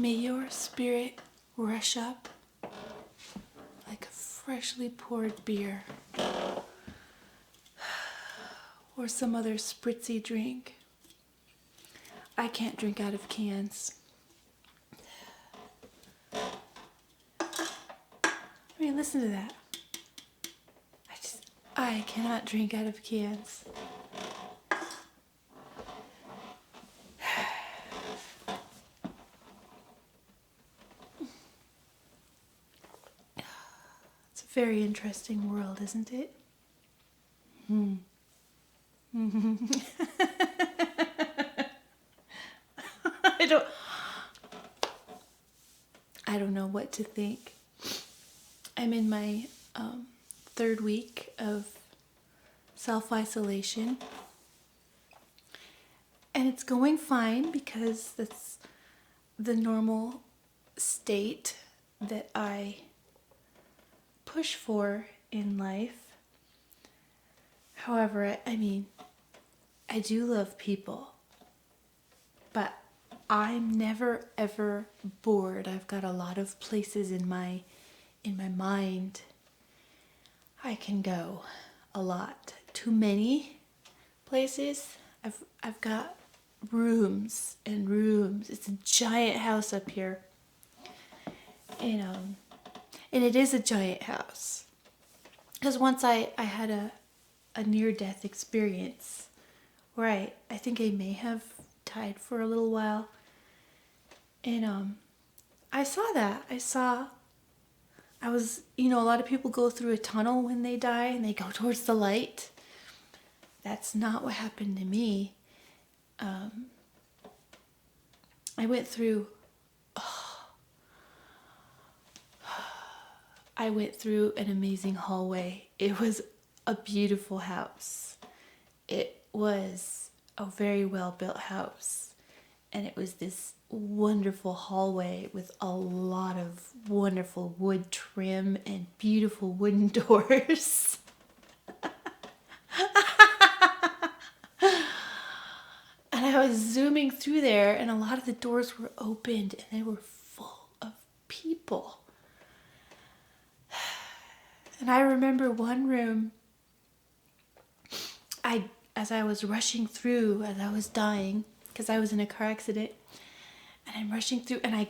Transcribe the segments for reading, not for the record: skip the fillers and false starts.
May your spirit rush up like a freshly poured beer or some other spritzy drink. I can't drink out of cans. I mean, listen to that. I cannot drink out of cans. It's a very interesting world, isn't it? I don't know what to think. I'm in my third week of self-isolation. And it's going fine because that's the normal state that I push for in life. However, I mean, I do love people, but I'm never ever bored. I've got a lot of places in my mind I can go. A lot. Too many places. I've got rooms and rooms. It's a giant house up here. And it is a giant house. Because once I had a near-death experience where I think I may have died for a little while. And I saw that. I was, a lot of people go through a tunnel when they die and they go towards the light. That's not what happened to me. I went through an amazing hallway. It was a beautiful house. It was a very well-built house. And it was this wonderful hallway with a lot of wonderful wood trim and beautiful wooden doors. And I was zooming through there, and a lot of the doors were opened, and they were full of people. And I remember one room, as I was rushing through, as I was dying, because I was in a car accident, and I'm rushing through, and I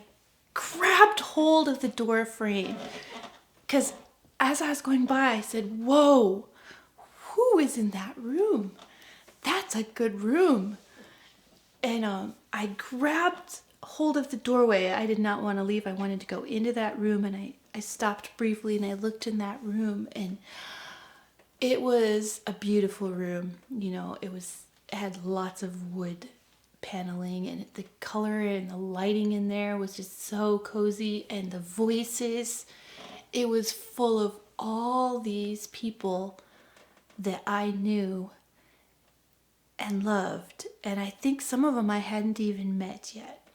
grabbed hold of the door frame, because as I was going by, I said, "Whoa, who is in that room? That's a good room." And I grabbed hold of the doorway. I did not want to leave. I wanted to go into that room, and I stopped briefly, and I looked in that room, and it was a beautiful room. It had lots of wood paneling, and the color and the lighting in there was just so cozy, and the voices, it was full of all these people that I knew and loved, and I think some of them I hadn't even met yet.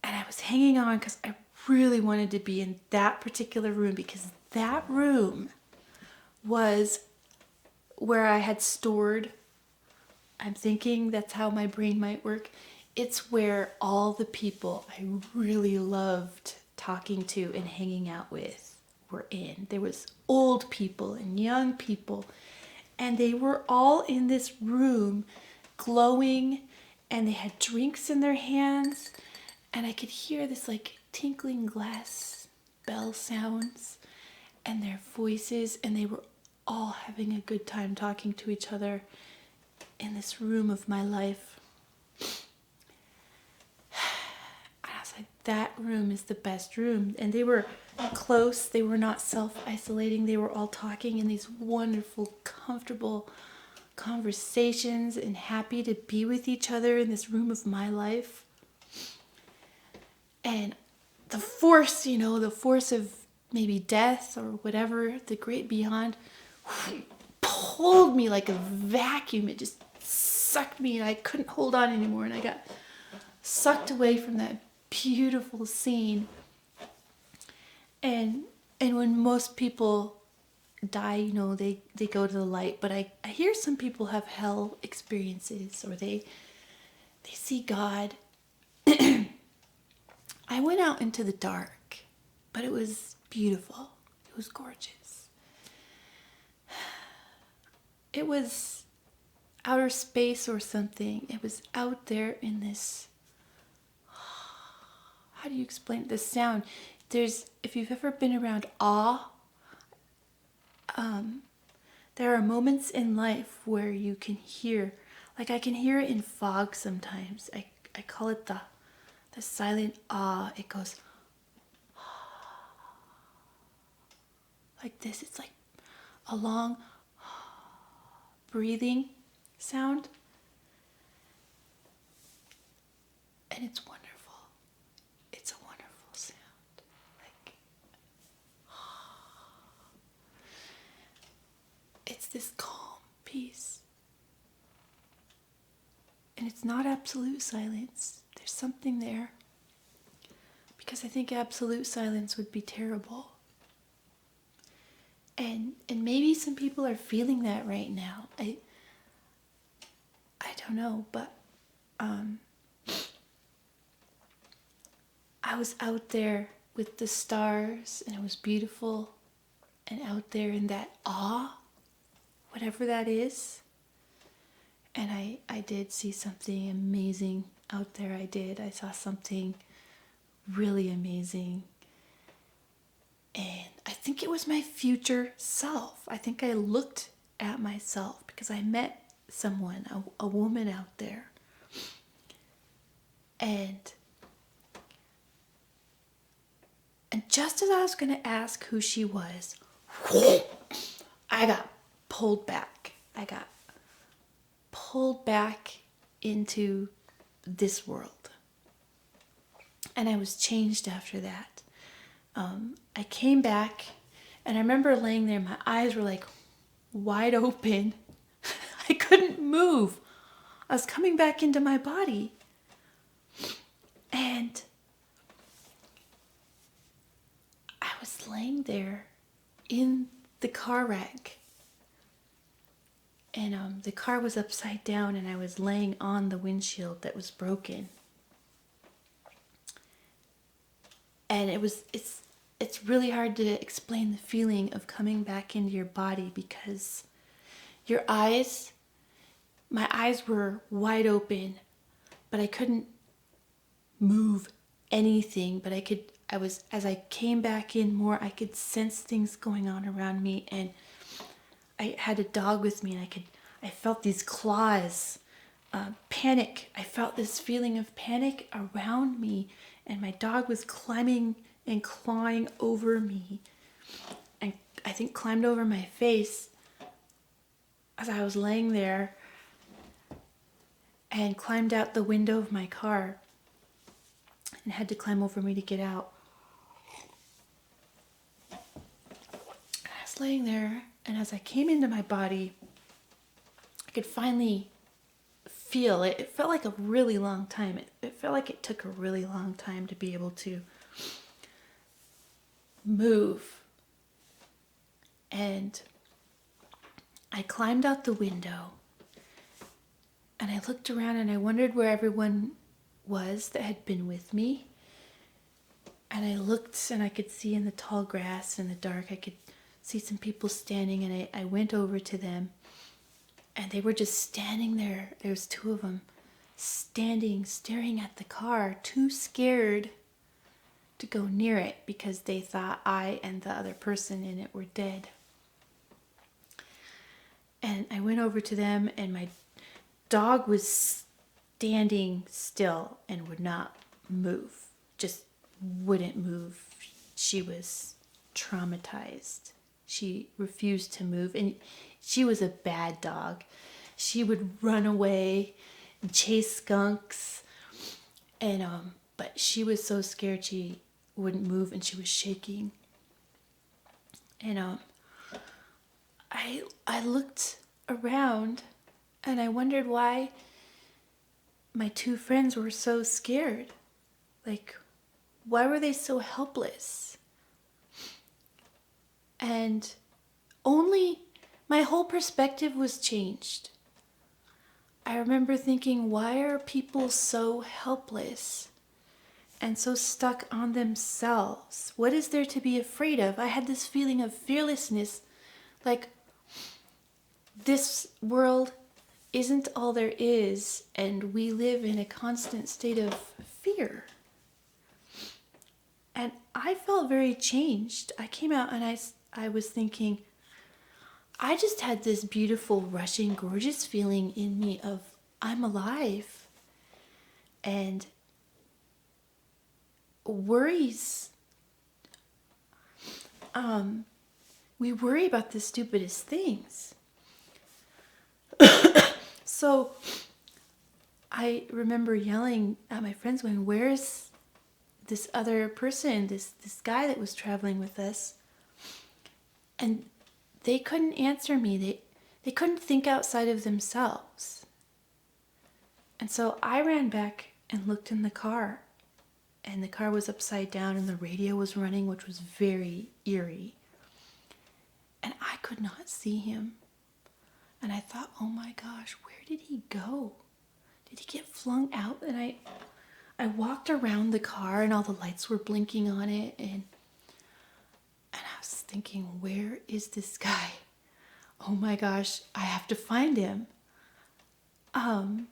And I was hanging on because I really wanted to be in that particular room, because that room was where I had stored, I'm thinking that's how my brain might work, it's where all the people I really loved talking to and hanging out with were in. There was old people and young people, and they were all in this room glowing, and they had drinks in their hands, and I could hear this like tinkling glass bell sounds and their voices, and they were all having a good time talking to each other in this room of my life. And I was like, that room is the best room. And they were close. They were not self-isolating. They were all talking in these wonderful, comfortable conversations and happy to be with each other in this room of my life. And the force, the force of maybe death or whatever, the great beyond, pulled me like a vacuum. It just sucked me, and I couldn't hold on anymore, and I got sucked away from that beautiful scene. And when most people die, they go to the light, but I hear some people have hell experiences, or they see God. I went out into the dark, but it was beautiful. It was gorgeous. It was outer space or something. It was out there in this, how do you explain it? This sound. If you've ever been around awe, there are moments in life where you can hear, like I can hear it in fog sometimes. I call it the silent awe. It goes like this. It's like a long breathing sound. And it's wonderful. It's a wonderful sound. Like, it's this calm peace. And it's not absolute silence. There's something there. Because I think absolute silence would be terrible. And maybe some people are feeling that right now. I don't know, but I was out there with the stars and it was beautiful, and out there in that awe, whatever that is. And I did see something amazing out there. I saw something really amazing. And I think it was my future self. I think I looked at myself because I met someone, a woman out there. And just as I was going to ask who she was, I got pulled back. I got pulled back into this world. And I was changed after that. I came back, and I remember laying there. My eyes were like wide open. I couldn't move. I was coming back into my body. And I was laying there in the car wreck. And the car was upside down, and I was laying on the windshield that was broken. And it's really hard to explain the feeling of coming back into your body, because my eyes were wide open, but I couldn't move anything. But as I came back in more, I could sense things going on around me, and I had a dog with me, and I felt these claws, panic. I felt this feeling of panic around me, and my dog was climbing and clawing over me, and I think climbed over my face as I was laying there, and climbed out the window of my car and had to climb over me to get out. And I was laying there, and as I came into my body, I could finally feel it. It felt like a really long time. It felt like it took a really long time to be able to move. And I climbed out the window, and I looked around, and I wondered where everyone was that had been with me. And I looked, and I could see in the tall grass in the dark, I could see some people standing, and I went over to them, and they were just standing there. There was two of them standing, staring at the car, too scared to go near it because they thought I and the other person in it were dead. And I went over to them, and my dog was standing still and would not move, just wouldn't move. She was traumatized. She refused to move, and she was a bad dog. She would run away and chase skunks, and but she was so scared she wouldn't move, and she was shaking. And I looked around, and I wondered why my two friends were so scared. Like, why were they so helpless? And only my whole perspective was changed. I remember thinking, why are people so helpless? and so stuck on themselves. What is there to be afraid of? I had this feeling of fearlessness, like this world isn't all there is, and we live in a constant state of fear. And I felt very changed. I came out and I was thinking, I just had this beautiful, rushing, gorgeous feeling in me of I'm alive. And worries, we worry about the stupidest things. So I remember yelling at my friends going, where's this other person, this guy that was traveling with us? And they couldn't answer me. They couldn't think outside of themselves. And so I ran back and looked in the car. And the car was upside down and the radio was running, which was very eerie. And I could not see him. And I thought, oh my gosh, where did he go? Did he get flung out? And I walked around the car and all the lights were blinking on it. And I was thinking, where is this guy? Oh my gosh, I have to find him. And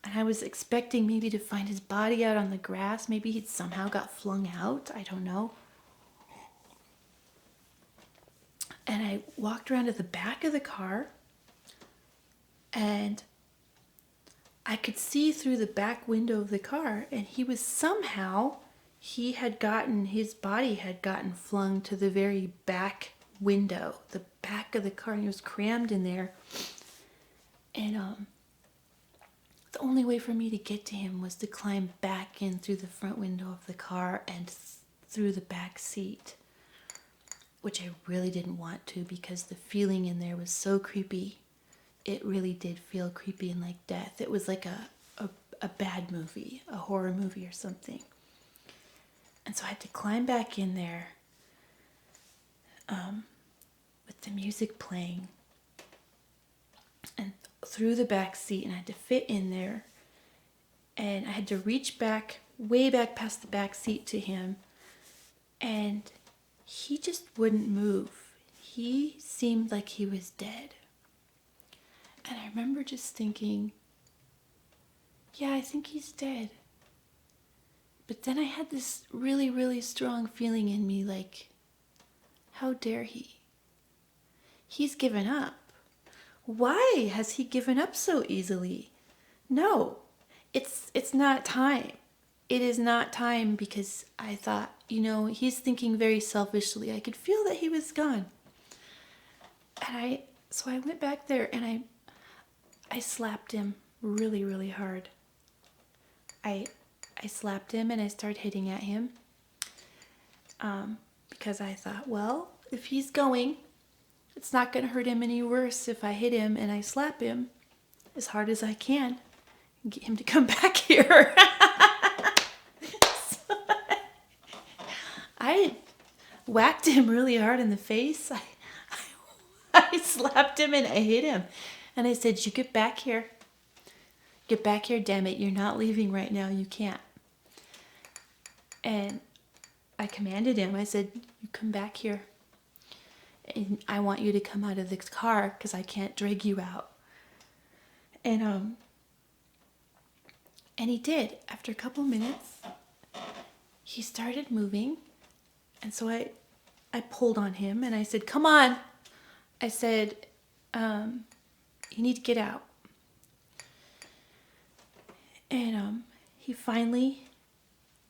I was expecting maybe to find his body out on the grass. Maybe he'd somehow got flung out. I don't know. And I walked around to the back of the car, and I could see through the back window of the car, and his body had gotten flung to the very back window, the back of the car, and he was crammed in there. And the only way for me to get to him was to climb back in through the front window of the car and through the back seat, which I really didn't want to because the feeling in there was so creepy. It really did feel creepy and like death. It was like a bad movie, a horror movie or something. And so I had to climb back in there with the music playing and through the back seat, and I had to fit in there. And I had to reach back, way back past the back seat to him. And he just wouldn't move. He seemed like he was dead. And I remember just thinking, yeah, I think he's dead. But then I had this really, really strong feeling in me like, how dare he? He's given up. Why has he given up so easily? No, it's not time. It is not time, because I thought, he's thinking very selfishly. I could feel that he was gone. And so I went back there and I slapped him really, really hard. I slapped him and I started hitting at him. Because I thought, well, if he's going, it's not going to hurt him any worse if I hit him and I slap him as hard as I can and get him to come back here. So I whacked him really hard in the face. I slapped him and I hit him. And I said, you get back here. Get back here, damn it. You're not leaving right now. You can't. And I commanded him. I said, you come back here. And I want you to come out of the car because I can't drag you out. And he did. After a couple minutes, he started moving. And so I pulled on him and I said, come on. I said, you need to get out. And he finally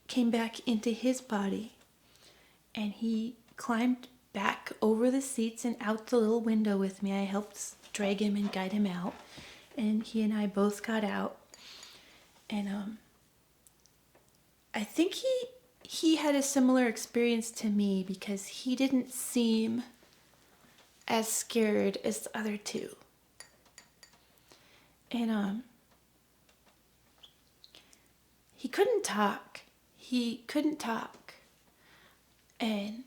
came back into his body. And he climbed back over the seats and out the little window with me. I helped drag him and guide him out. And he and I both got out. And I think he had a similar experience to me because he didn't seem as scared as the other two. And he couldn't talk. And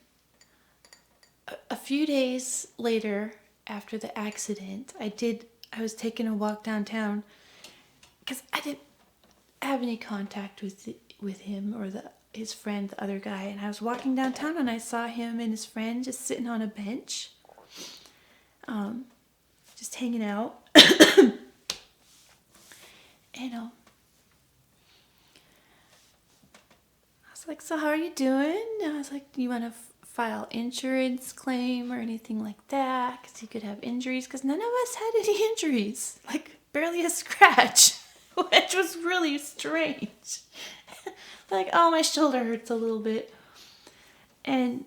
a few days later, after the accident, I was taking a walk downtown because I didn't have any contact with with him, or his friend, the other guy, and I was walking downtown and I saw him and his friend just sitting on a bench, just hanging out. And I was like, so how are you doing? And I was like, do you want to file insurance claim or anything like that? Because you could have injuries. Because none of us had any injuries. Like, barely a scratch. Which was really strange. Like, oh, my shoulder hurts a little bit. And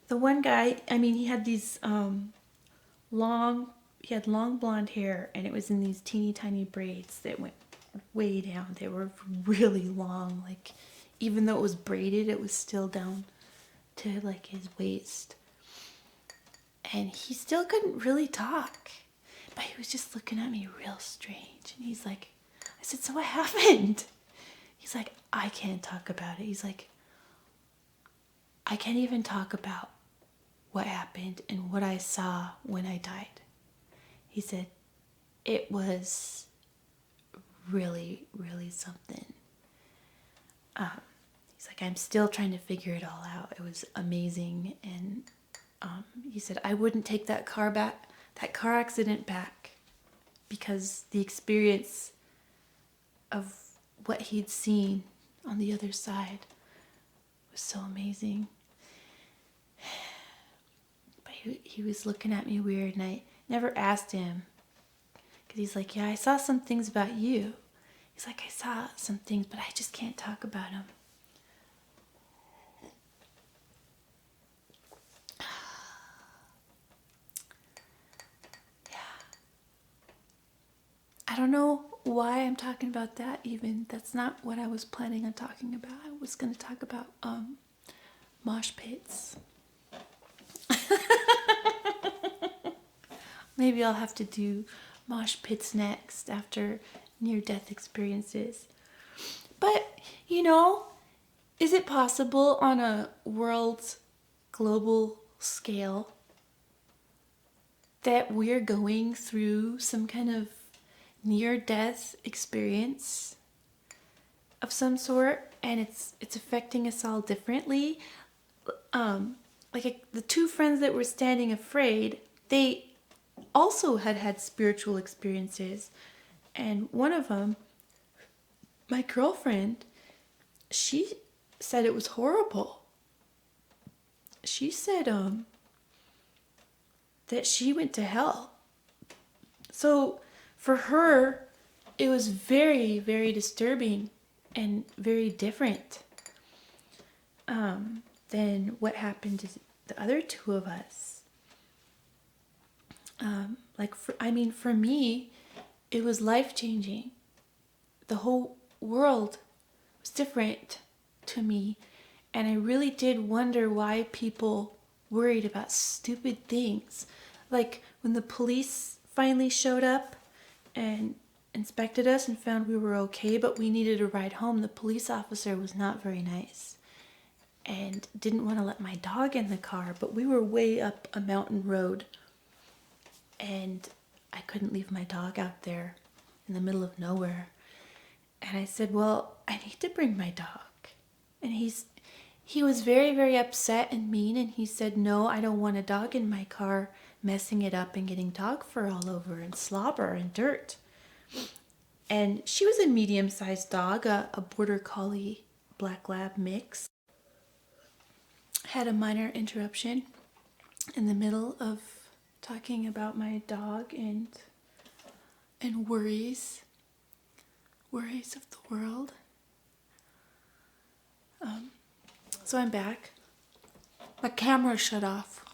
the one guy, I mean, he had these long blonde hair. And it was in these teeny tiny braids that went way down. They were really long. Like, even though it was braided, it was still down to like his waist. And he still couldn't really talk, but he was just looking at me real strange. And he's like, I said, so what happened? He's like, I can't talk about it. He's like, I can't even talk about what happened and what I saw when I died. He said, it was really, really something. He's like, I'm still trying to figure it all out. It was amazing. And he said, I wouldn't take that car accident back, because the experience of what he'd seen on the other side was so amazing. But he was looking at me weird, and I never asked him, because he's like, yeah, I saw some things about you. He's like, I saw some things, but I just can't talk about them. I don't know why I'm talking about that even. That's not what I was planning on talking about. I was going to talk about mosh pits. Maybe I'll have to do mosh pits next after near-death experiences. But, is it possible on a world global scale that we're going through some kind of near-death experience of some sort, and it's affecting us all differently? The two friends that were standing afraid, they also had spiritual experiences, and one of them, my girlfriend, she said it was horrible. She said that she went to hell. So for her, it was very, very disturbing and very different than what happened to the other two of us. For me, it was life-changing. The whole world was different to me, and I really did wonder why people worried about stupid things. Like when the police finally showed up and inspected us and found we were okay, but we needed a ride home, the police officer was not very nice and didn't want to let my dog in the car, but we were way up a mountain road and I couldn't leave my dog out there in the middle of nowhere. And I said, well, I need to bring my dog. And he was very, very upset and mean, and he said, no, I don't want a dog in my car messing it up and getting dog fur all over and slobber and dirt. And she was a medium-sized dog, a border collie black lab mix. Had a minor interruption in the middle of talking about my dog and worries of the world. So I'm back. My camera shut off.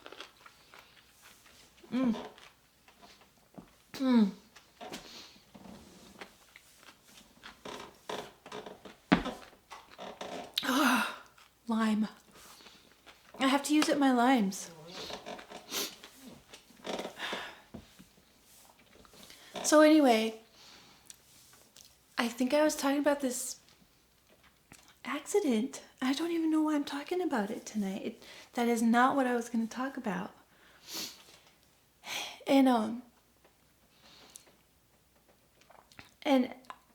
Lime. I have to use up my limes. So anyway, I think I was talking about this accident. I don't even know why I'm talking about it tonight. That is not what I was going to talk about. And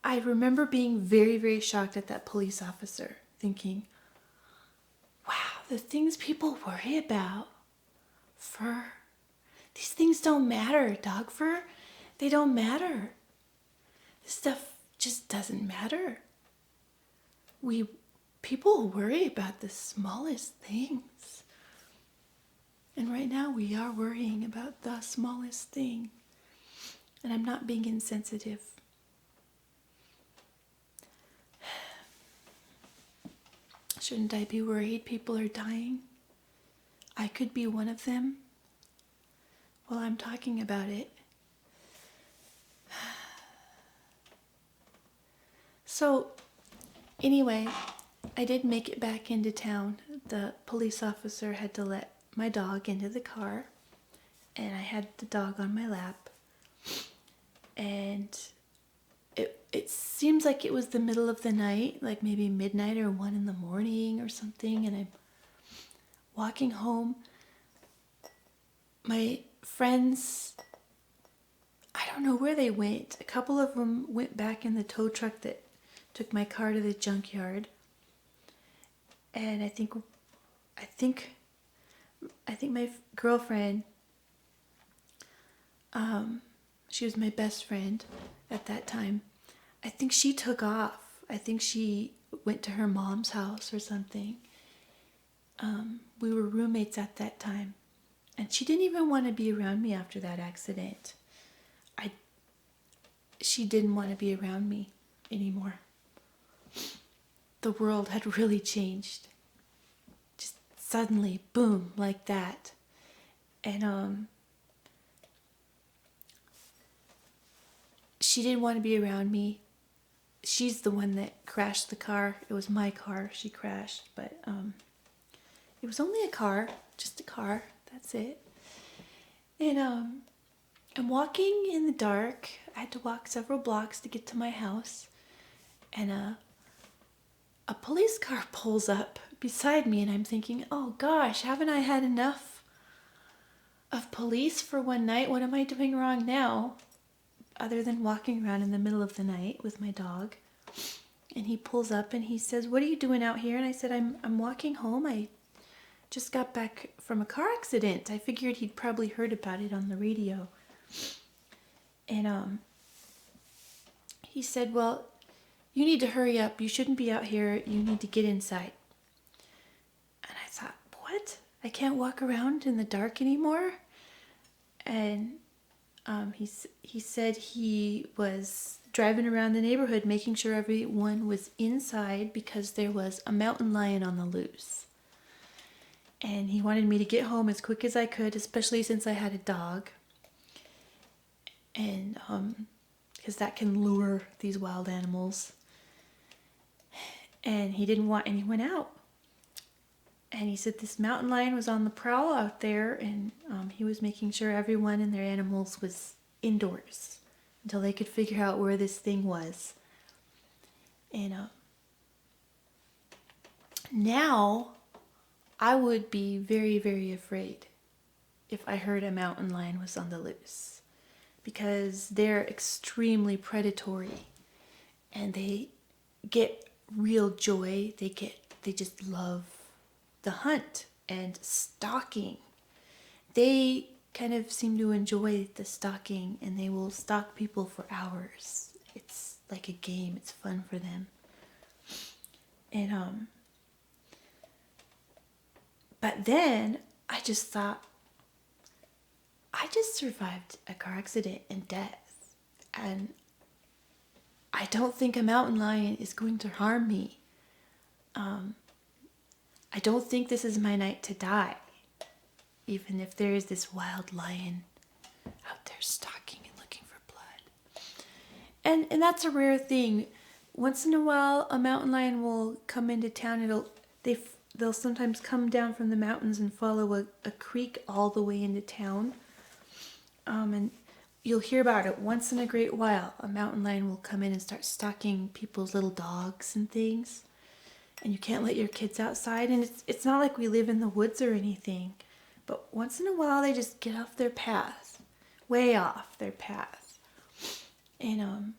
I remember being very, very shocked at that police officer. thinking, wow, the things people worry about, fur, these things don't matter. Dog fur, they don't matter. This stuff just doesn't matter. People worry about the smallest things. And right now we are worrying about the smallest thing. And I'm not being insensitive. Shouldn't I be worried people are dying? I could be one of them. Well, I'm talking about it. So, anyway, I did make it back into town. The police officer had to let my dog into the car, and I had the dog on my lap. And it seems like it was the middle of the night, like maybe midnight or 1 a.m. or something, and I'm walking home. My friends, I don't know where they went. A couple of them went back in the tow truck that took my car to the junkyard. And I think my girlfriend, she was my best friend at that time. I think she took off. I think she went to her mom's house or something. We were roommates at that time. And she didn't even want to be around me after that accident. She didn't want to be around me anymore. The world had really changed. Just suddenly, boom, like that. And she didn't want to be around me. She's the one that crashed the car. It was my car she crashed, but it was only a car, just a car. That's it. And I'm walking in the dark. I had to walk several blocks to get to my house. And a police car pulls up beside me, and I'm thinking, oh gosh, haven't I had enough of police for one night? What am I doing wrong now? Other than walking around in the middle of the night with my dog. And he pulls up and he says, what are you doing out here? And I said, I'm walking home. I just got back from a car accident. I figured he'd probably heard about it on the radio. And he said, well, you need to hurry up. You shouldn't be out here. You need to get inside. And I thought, what? I can't walk around in the dark anymore? And he said he was driving around the neighborhood making sure everyone was inside because there was a mountain lion on the loose. And he wanted me to get home as quick as I could, especially since I had a dog. And because that can lure these wild animals. And he didn't want anyone out. And he said this mountain lion was on the prowl out there, and he was making sure everyone and their animals was indoors until they could figure out where this thing was. And now I would be very, very afraid if I heard a mountain lion was on the loose, because they're extremely predatory and they get real joy. They just love the hunt and stalking. They kind of seem to enjoy the stalking, and they will stalk people for hours. It's like a game. It's fun for them. And but then I just thought, I just survived a car accident and death, and I don't think a mountain lion is going to harm me. I don't think this is my night to die, even if there is this wild lion out there stalking and looking for blood. And that's a rare thing. Once in a while, a mountain lion will come into town. They'll sometimes come down from the mountains and follow a creek all the way into town. And you'll hear about it once in a great while. A mountain lion will come in and start stalking people's little dogs and things. And you can't let your kids outside. And it's not like we live in the woods or anything. But once in a while, they just get off their path. Way off their path. And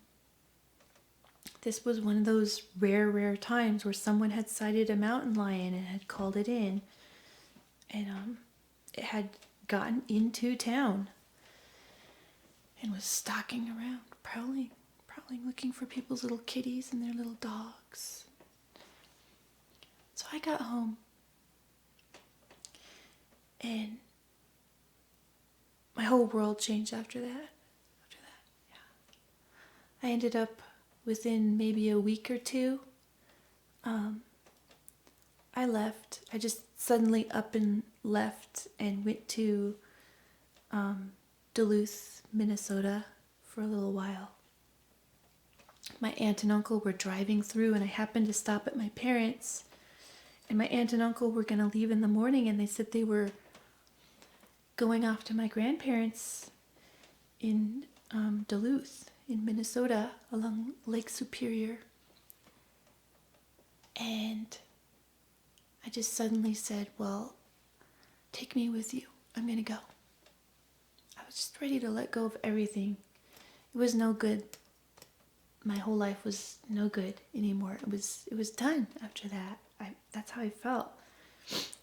this was one of those rare times where someone had sighted a mountain lion and had called it in. And it had gotten into town and was stalking around, prowling, looking for people's little kitties and their little dogs. So I got home, and my whole world changed after that. I ended up, within maybe a week or two, I left. I just suddenly up and left and went to Duluth, Minnesota for a little while. My aunt and uncle were driving through, and I happened to stop at my parents', and my aunt and uncle were going to leave in the morning, and they said they were going off to my grandparents in Duluth, in Minnesota, along Lake Superior. And I just suddenly said, well, take me with you. I'm going to go. I was just ready to let go of everything. It was no good. My whole life was no good anymore. It was done after that. That's how I felt.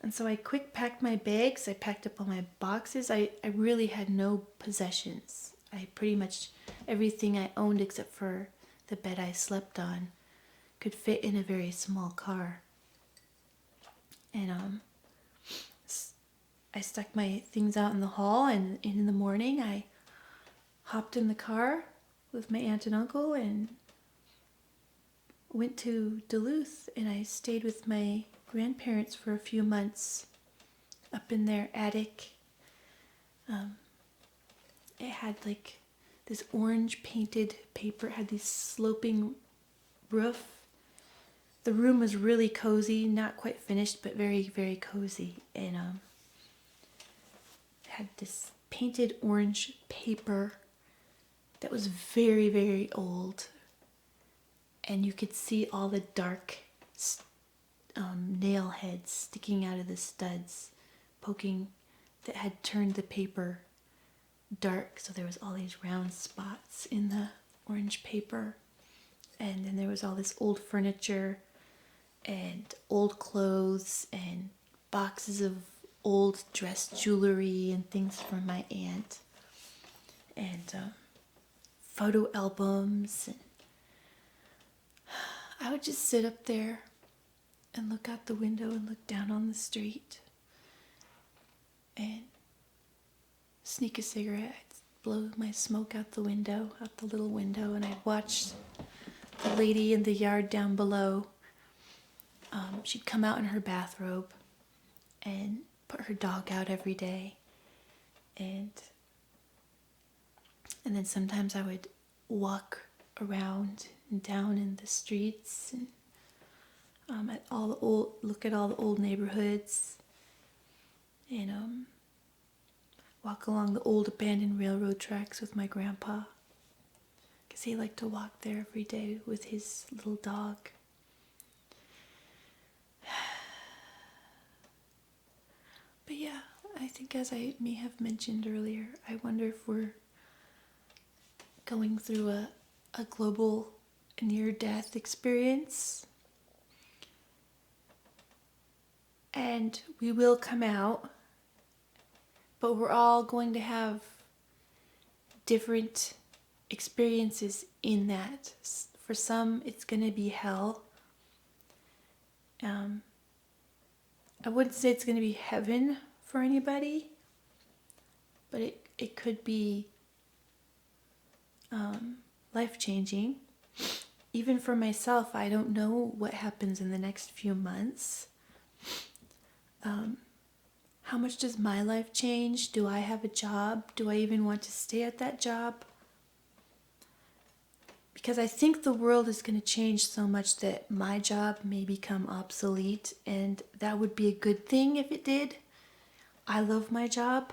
And so I quick packed my bags. I packed up all my boxes. I really had no possessions. I pretty much, everything I owned except for the bed I slept on could fit in a very small car. And I stuck my things out in the hall, and in the morning I hopped in the car with my aunt and uncle and went to Duluth, and I stayed with my grandparents for a few months up in their attic. It had like this orange painted paper. It had this sloping roof. The room was really cozy, not quite finished, but very, very cozy. And it had this painted orange paper that was very, very old. And you could see all the dark nail heads sticking out of the studs, poking, that had turned the paper dark. So there was all these round spots in the orange paper. And then there was all this old furniture and old clothes and boxes of old dress jewelry and things from my aunt. And photo albums. And I would just sit up there and look out the window and look down on the street and sneak a cigarette, blow my smoke out the window, out the little window, and I'd watch the lady in the yard down below. She'd come out in her bathrobe and put her dog out every day. And then sometimes I would walk around and down in the streets and look at all the old neighborhoods and walk along the old abandoned railroad tracks with my grandpa, because he liked to walk there every day with his little dog. But yeah, I think, as I may have mentioned earlier, I wonder if we're going through a global near-death experience. And we will come out, but we're all going to have different experiences in that. For some, it's going to be hell. I wouldn't say it's going to be heaven for anybody, but it could be life-changing. Even for myself, I don't know what happens in the next few months. How much does my life change? Do I have a job? Do I even want to stay at that job? Because I think the world is going to change so much that my job may become obsolete, and that would be a good thing if it did. I love my job,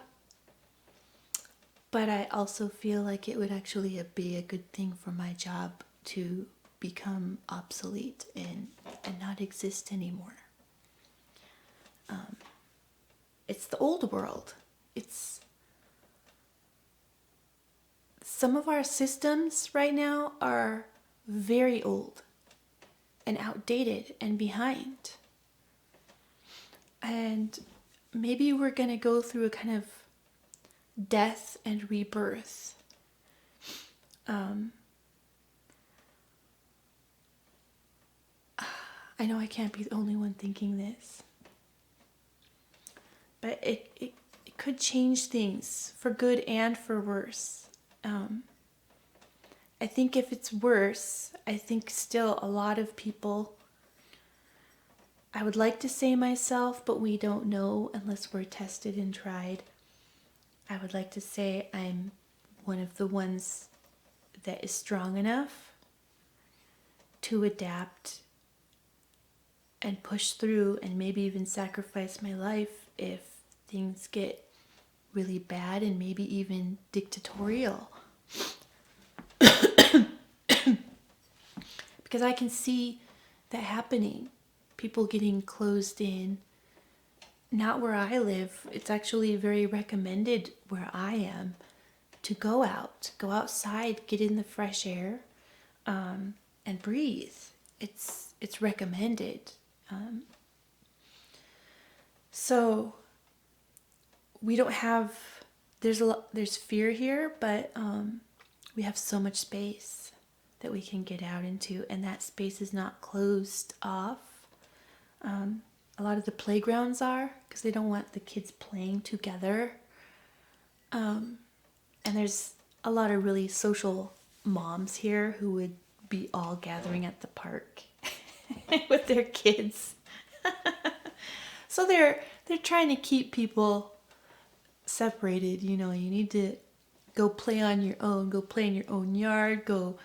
but I also feel like it would actually be a good thing for my job to become obsolete and not exist anymore. It's the old world. It's some of our systems right now are very old and outdated and behind. And maybe we're going to go through a kind of death and rebirth. I know I can't be the only one thinking this, but it could change things for good and for worse. I think if it's worse, I think still a lot of people, I would like to say myself, but we don't know unless we're tested and tried. I would like to say I'm one of the ones that is strong enough to adapt and push through and maybe even sacrifice my life if things get really bad and maybe even dictatorial. Because I can see that happening. People getting closed in. Not where I live. It's actually very recommended where I am to go out, go outside, get in the fresh air, and breathe. It's recommended. So we don't have. There's fear here, but we have so much space that we can get out into, and that space is not closed off. A lot of the playgrounds are, because they don't want the kids playing together. And there's a lot of really social moms here who would be all gathering at the park with their kids. So they're trying to keep people separated. You know, you need to go play on your own, go play in your own yard, go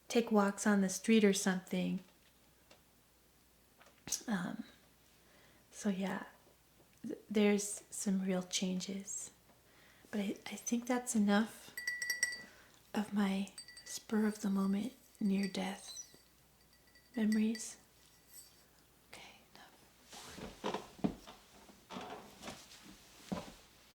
take walks on the street or something. So yeah, there's some real changes. But I think that's enough of my spur of the moment near death memories.